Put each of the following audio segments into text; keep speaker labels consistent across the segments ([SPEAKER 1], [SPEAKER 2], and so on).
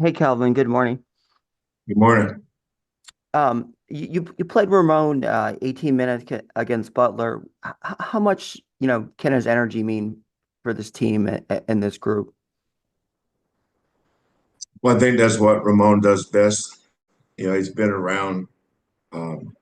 [SPEAKER 1] Hey, Calvin, good morning.
[SPEAKER 2] Good morning.
[SPEAKER 1] You played Ramone 18 minutes against Butler. How much, can his energy mean for this team and this group?
[SPEAKER 2] Well, I think that's what Ramon does best. He's been around, um,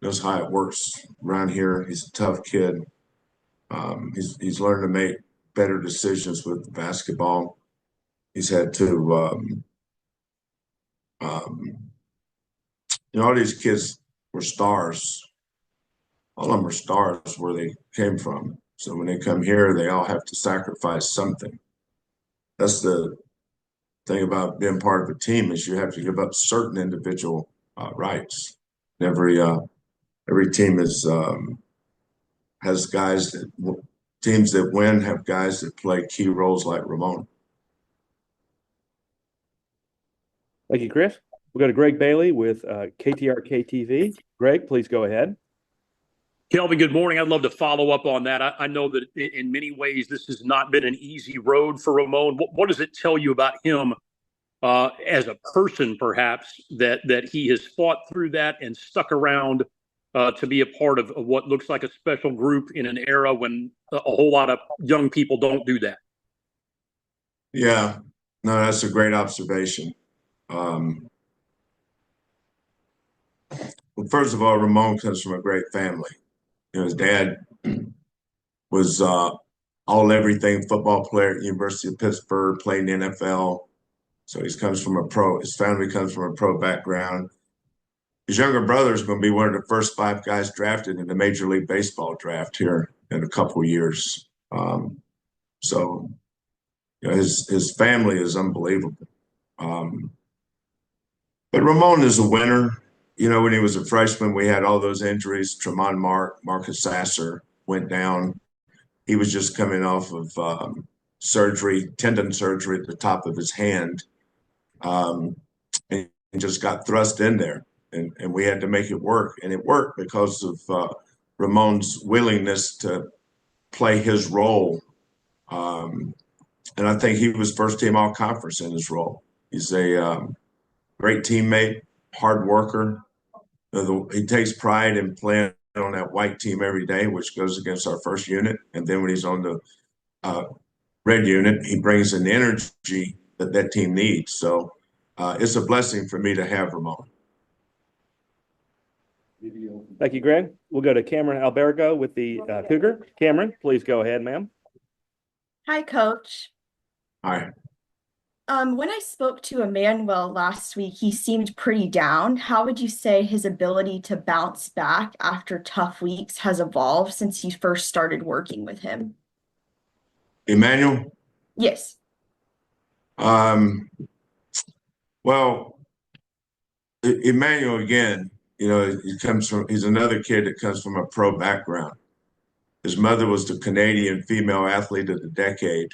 [SPEAKER 2] knows how it works around here. He's a tough kid. He's learned to make better decisions with basketball. He's had to, um, all these kids were stars. All of them are stars where they came from. So when they come here, they all have to sacrifice something. That's the thing about being part of a team is you have to give up certain individual rights. Every team has guys that teams that win have guys that play key roles like Ramon.
[SPEAKER 3] Thank you, Chris. We'll go to Greg Bailey with KTRK TV. Greg, please go ahead.
[SPEAKER 4] Kelvin, good morning. I'd love to follow up on that. I know that in many ways this has not been an easy road for Ramon. What does it tell you about him as a person, perhaps, that he has fought through that and stuck around to be a part of what looks like a special group in an era when a whole lot of young people don't do that?
[SPEAKER 2] Yeah, no, that's a great observation. Um, well, first of all, Ramon comes from a great family. His dad was all everything football player at University of Pittsburgh, played in the NFL. So his family comes from a pro background. His younger brother is going to be one of the first five guys drafted in the Major League Baseball draft here in a couple of years. So his family is unbelievable. Um, but Ramon is a winner. When he was a freshman, we had all those injuries. Tremont Marcus Sasser went down. He was just coming off of tendon surgery at the top of his hand, um, and just got thrust in there. And we had to make it work. And it worked because of Ramon's willingness to play his role. And I think he was first team all conference in his role. He's a great teammate, hard worker. He takes pride in playing on that white team every day, which goes against our first unit. And then when he's on the uh, red unit, he brings an energy that team needs. So it's a blessing for me to have Ramon.
[SPEAKER 3] Thank you, Greg. We'll go to Cameron Albergo with the Cougar. Cameron, please go ahead, ma'am.
[SPEAKER 5] Hi, Coach.
[SPEAKER 2] Hi.
[SPEAKER 5] When I spoke to Emmanuel last week, he seemed pretty down. How would you say his ability to bounce back after tough weeks has evolved since you first started working with him?
[SPEAKER 2] Emmanuel?
[SPEAKER 5] Yes.
[SPEAKER 2] Um, well, Emmanuel, again, he's another kid that comes from a pro background. His mother was the Canadian female athlete of the decade.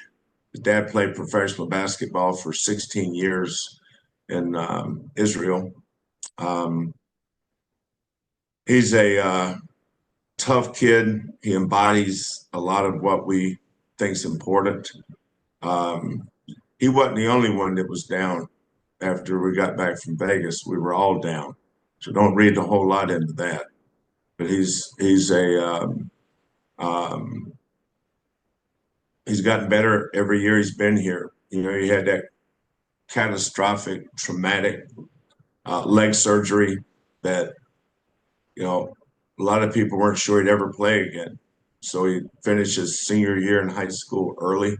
[SPEAKER 2] His dad played professional basketball for 16 years in Israel. Um, he's a tough kid. He embodies a lot of what we think is important. Um, he wasn't the only one that was down after we got back from Vegas. We were all down. So don't read a whole lot into that. But um, he's gotten better every year he's been here. He had that catastrophic, traumatic leg surgery that, a lot of people weren't sure he'd ever play again. So he finished his senior year in high school early,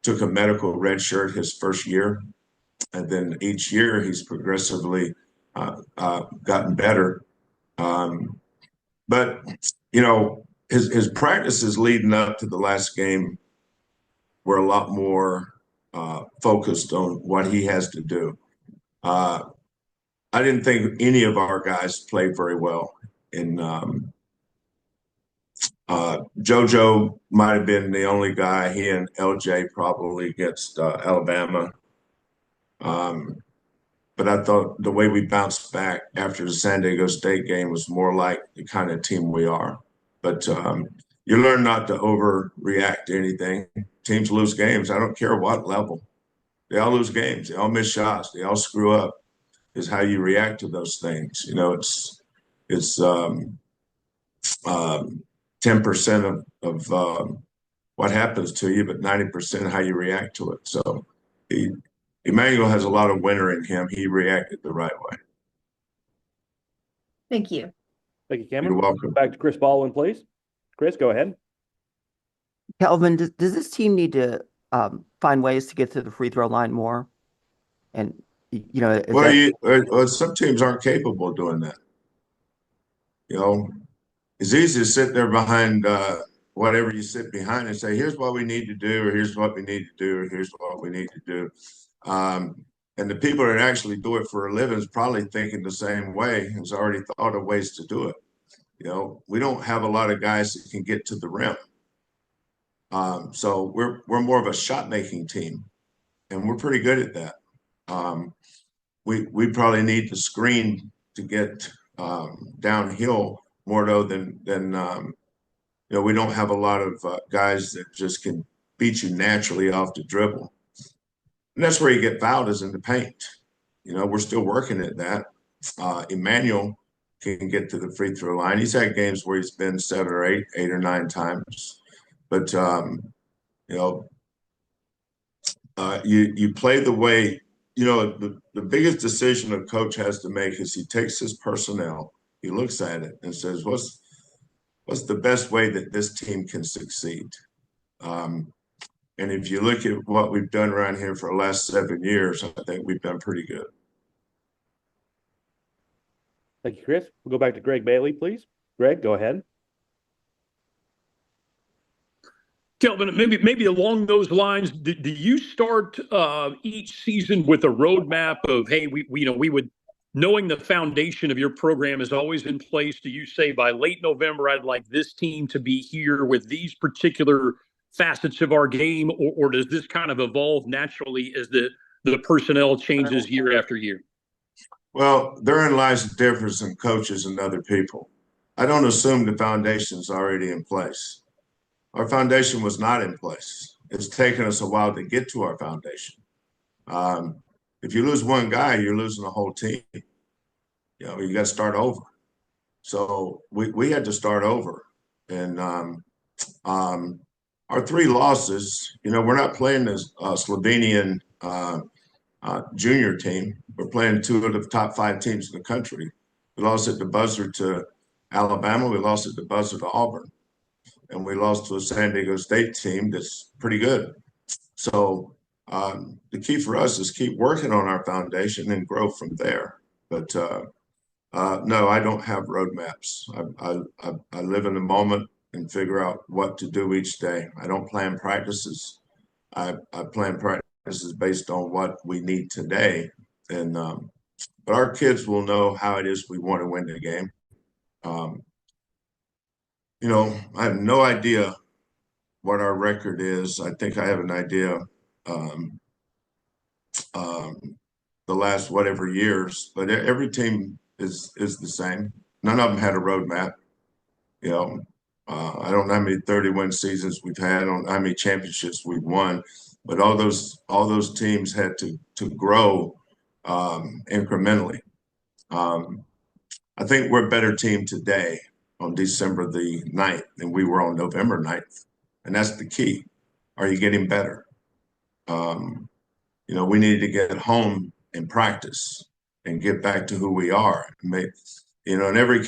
[SPEAKER 2] took a medical red shirt his first year, and then each year he's progressively gotten better. Um, but, his practices leading up to the last game were a lot more focused on what he has to do. Uh, I didn't think any of our guys played very well. And JoJo might have been the only guy, he and LJ probably against Alabama. Um, but I thought the way we bounced back after the San Diego State game was more like the kind of team we are. But you learn not to overreact to anything. Teams lose games. I don't care what level. They all lose games. They all miss shots. They all screw up. Is how you react to those things. You know, it's 10% of what happens to you, but 90% how you react to it. So he, Emmanuel has a lot of winner in him. He reacted the right way.
[SPEAKER 5] Thank you.
[SPEAKER 3] Thank you, Cameron.
[SPEAKER 2] You're welcome.
[SPEAKER 3] Back to Chris Baldwin, please. Chris, go ahead.
[SPEAKER 1] Kelvin, does this team need to find ways to get to the free throw line more? And you know, is
[SPEAKER 2] Well, some teams aren't capable of doing that. You know, it's easy to sit there behind whatever you sit behind and say, here's what we need to do, or here's what we need to do, or here's what we need to do. And the people that actually do it for a living is probably thinking the same way, has already thought of ways to do it. You know, we don't have a lot of guys that can get to the rim. So we're more of a shot making team, and we're pretty good at that. We probably need to screen to get downhill more though than you know, we don't have a lot of guys that just can beat you naturally off the dribble. And that's where you get fouled, is in the paint. You know, we're still working at that. Emmanuel can get to the free throw line. He's had games where he's been 7 or 8 or 9 times. But, you know, you play the way, you know, the biggest decision a coach has to make is he takes his personnel, he looks at it and says, what's the best way that this team can succeed? And if you look at what we've done around here for the last 7 years, I think we've done pretty good.
[SPEAKER 3] Thank you, Chris. We'll go back to Greg Bailey, please. Greg, go ahead.
[SPEAKER 4] Kelvin, maybe along those lines, do you start each season with a roadmap of, hey, we would, knowing the foundation of your program is always in place, do you say by late November, I'd like this team to be here with these particular facets of our game, or does this kind of evolve naturally as the personnel changes year after year?
[SPEAKER 2] Well, therein lies the difference in coaches and other people. I don't assume the foundation's already in place. Our foundation was not in place. It's taken us a while to get to our foundation. If you lose one guy, you're losing the whole team. You know, you got to start over. So we had to start over. And our 3 losses, you know, we're not playing this Slovenian junior team. We're playing 2 of the top 5 teams in the country. We lost at the buzzer to Alabama. We lost at the buzzer to Auburn. And we lost to a San Diego State team that's pretty good. So the key for us is keep working on our foundation and grow from there. But no, I don't have roadmaps. I live in the moment and figure out what to do each day. I don't plan practices. I plan practices based on what we need today. And but our kids will know how it is we want to win the game. You know, I have no idea what our record is. I think I have an idea the last whatever years, but every team is the same. None of them had a roadmap. You know, I don't know how many 30-win seasons we've had. I don't know how many championships we've won, but all those teams had to grow incrementally. I think we're a better team today on December the 9th than we were on November 9th. And that's the key. Are you getting better? You know, we need to get home and practice and get back to who we are. You know, and every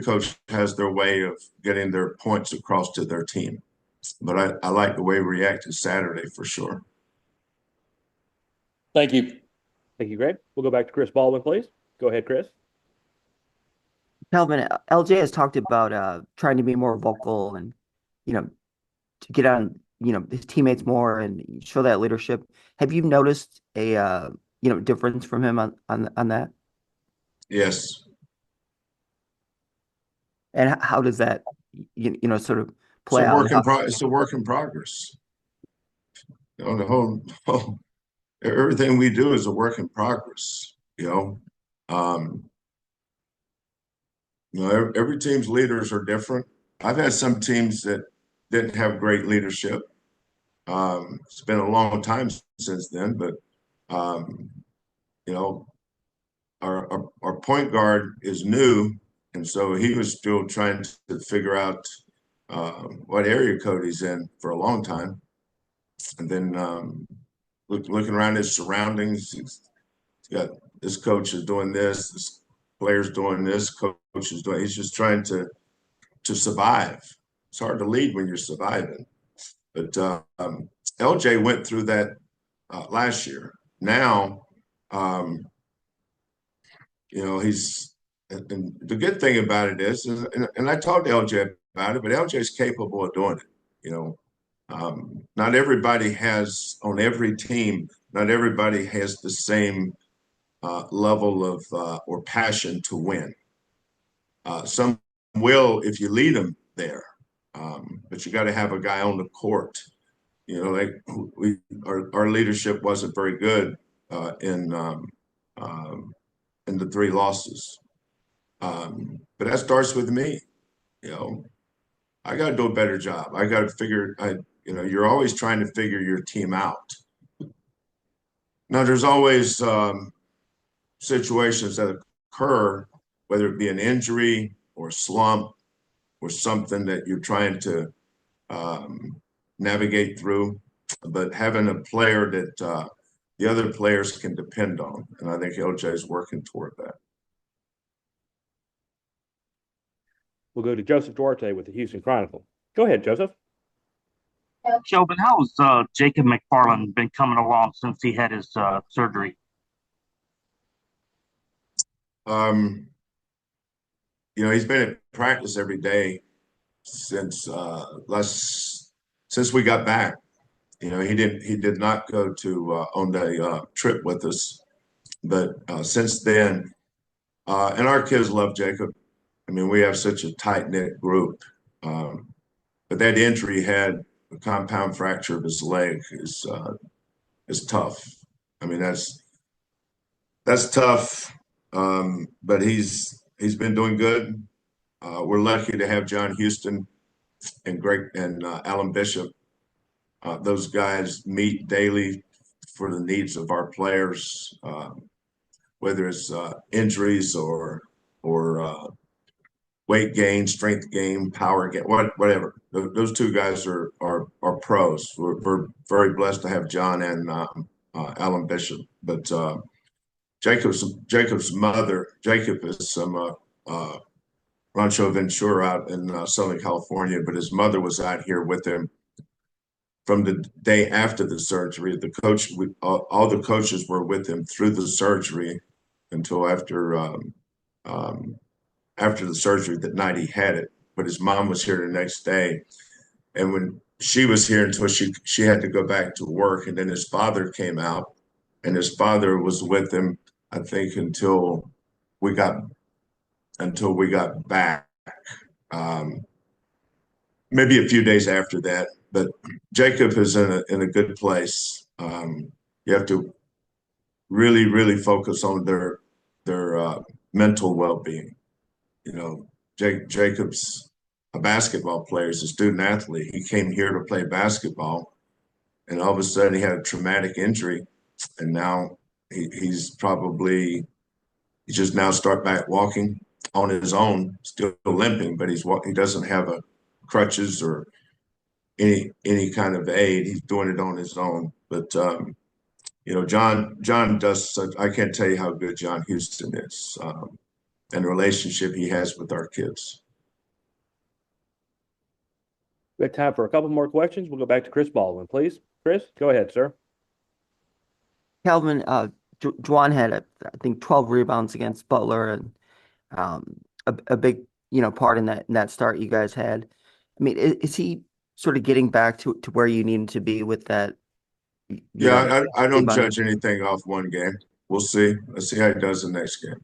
[SPEAKER 2] coach has their way of getting their points across to their team. But I like the way we reacted Saturday for sure.
[SPEAKER 4] Thank you.
[SPEAKER 3] Thank you, Greg. We'll go back to Chris Baldwin, please. Go ahead, Chris.
[SPEAKER 1] Kelvin, LJ has talked about trying to be more vocal and, you know, to get on, you know, his teammates more and show that leadership. Have you noticed a you know, difference from him on that?
[SPEAKER 2] Yes.
[SPEAKER 1] And how does that, you know, sort of play out?
[SPEAKER 2] It's a work in progress. You know, the whole everything we do is a work in progress. You know, every team's leaders are different. I've had some teams that didn't have great leadership. It's been a long time since then, but Um, you know, our point guard is new, and so he was still trying to figure out what area code he's in for a long time. And then looking around his surroundings, he's got this coach is doing this player's doing this, coach is doing. He's just trying to survive. It's hard to lead when you're surviving. But LJ went through that last year. Now, he's and the good thing about it is and I talked to LJ about it, but LJ is capable of doing it. Not everybody has on every team. Not everybody has the same level of or passion to win. Some will if you lead them there, but you got to have a guy on the court. Our leadership wasn't very good in the 3 losses, but that starts with me. I got to do a better job. I got to figure. You're always trying to figure your team out. Now, there's always situations that occur, whether it be an injury or slump or something that you're trying to navigate through, but having a player that the other players can depend on. And I think LJ is working toward that.
[SPEAKER 3] We'll go to Joseph Duarte with the Houston Chronicle. Go ahead, Joseph.
[SPEAKER 6] Kelvin, how's Jacob McFarland been coming along since he had his surgery?
[SPEAKER 2] He's been at practice every day since we got back. He did not go to on the trip with us, but since then, and our kids love Jacob. I mean, we have such a tight-knit group, but that injury had a compound fracture of his leg is tough. I mean, that's tough, but he's been doing good. We're lucky to have John Houston and Alan Bishop. Those guys meet daily for the needs of our players, whether it's injuries or weight gain, strength gain, power gain, whatever. Those 2 guys are pros. We're very blessed to have John and Alan Bishop. But Jacob's mother, Jacob is some Rancho Ventura out in Southern California, but his mother was out here with him from the day after the surgery. All the coaches were with him through the surgery until after the surgery that night he had it. But his mom was here the next day, and when she was here until she had to go back to work, and then his father came out, and his father was with him, I think, until we got back. Maybe a few days after that. But Jacob is in a good place. You have to really, really focus on their mental well-being. Jacob's a basketball player. He's a student athlete. He came here to play basketball, and all of a sudden he had a traumatic injury, and now he's just now start back walking on his own, still limping, but he doesn't have a crutches or any kind of aid. He's doing it on his own. But John does such. I can't tell you how good John Houston is, and the relationship he has with our kids.
[SPEAKER 3] We have time for a couple more questions. We'll go back to Chris Baldwin, please. Chris, go ahead, sir.
[SPEAKER 1] Calvin, Juwan had, I think, 12 rebounds against Butler, and a big, part in that start you guys had. I mean, is he sort of getting back to where you need him to be with that?
[SPEAKER 2] Yeah, I don't judge anything off one game. We'll see. Let's see how he does the next game.